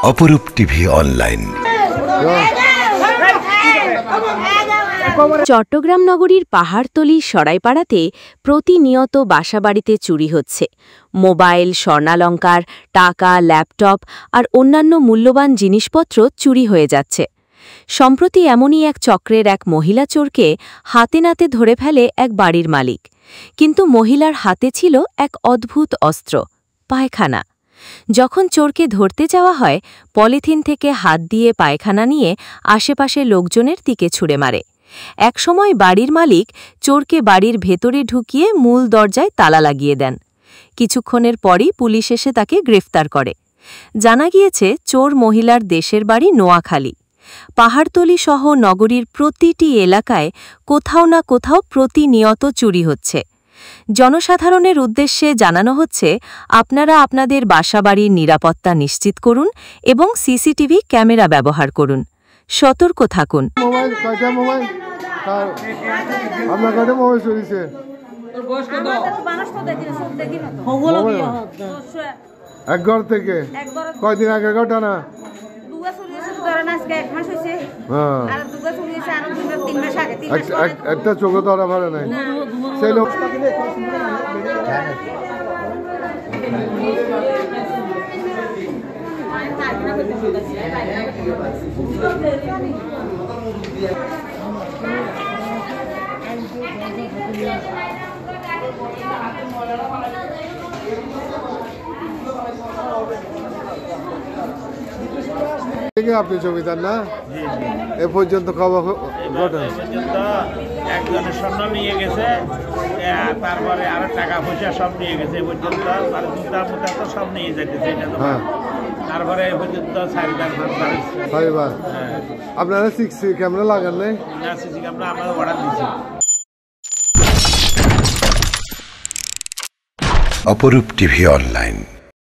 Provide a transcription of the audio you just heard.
অপরূপ TV online. Chittagong নগরীর পাহাড়তলী সরাইপাড়াতে প্রতিনিয়ত বাসাবাড়িতে চুরি হচ্ছে। মোবাইল, স্বর্ণালংকার, টাকা, ল্যাপটপ আর অন্যান্য মূল্যবান জিনিসপত্র চুরি হয়ে যাচ্ছে। সম্প্রতি এমনই এক চক্রের এক মহিলা চোরকে হাতে নাতে ধরে ফেলে এক বাড়ির মালিক। কিন্তু মহিলার হাতে ছিল এক অদ্ভুত অস্ত্র, পায়খানা। যখন চোরকে ধরতে যাওয়া হয়, পলিথিন থেকে হাত দিয়ে পায়খানা নিয়ে আশেপাশে লোকজনের দিকে ছুঁড়ে মারে। একসময় বাড়ির মালিক চোরকে বাড়ির ভেতরে ঢুকিয়ে মূল দরজায় তালা লাগিয়ে দেন। কিছুক্ষণের পরই পুলিশ এসে তাকে গ্রেফতার করে। জানা গিয়েছে চোর মহিলার দেশের বাড়ি নোয়াখালী। পাহাড়তলী সহ নগরীর প্রতিটি এলাকায় কোথাও না কোথাও প্রতিনিয়ত চুরি হচ্ছে। জনসাধারণের উদ্দেশ্যে জানানো হচ্ছে, আপনারা আপনাদের বাসাবাড়ির নিরাপত্তা নিশ্চিত করুন এবং সিসিটিভি ক্যামেরা ব্যবহার করুন। সতর্ক থাকুন। এক ঘর থেকে কয়দিন আগে ঘটনা? একটা চোখে ধরা পারে নাই সেই লোক। আপনি ছবি দেন না? এ পর্যন্ত একজনের স্বর্ণ নিয়ে গেছে, তারপরে আরো টাকা পয়সা সব নিয়ে গেছে। এ পর্যন্ত জুতা মুতা তো সব নিয়ে যাইতেছে। তারপরে এ পর্যন্ত 4বার। আপনারা সিসি ক্যামেরা লাগান নাই? না, সিসি ক্যামেরা আমরা অর্ডার দিয়েছি। অপরূপ টিভি অনলাইন।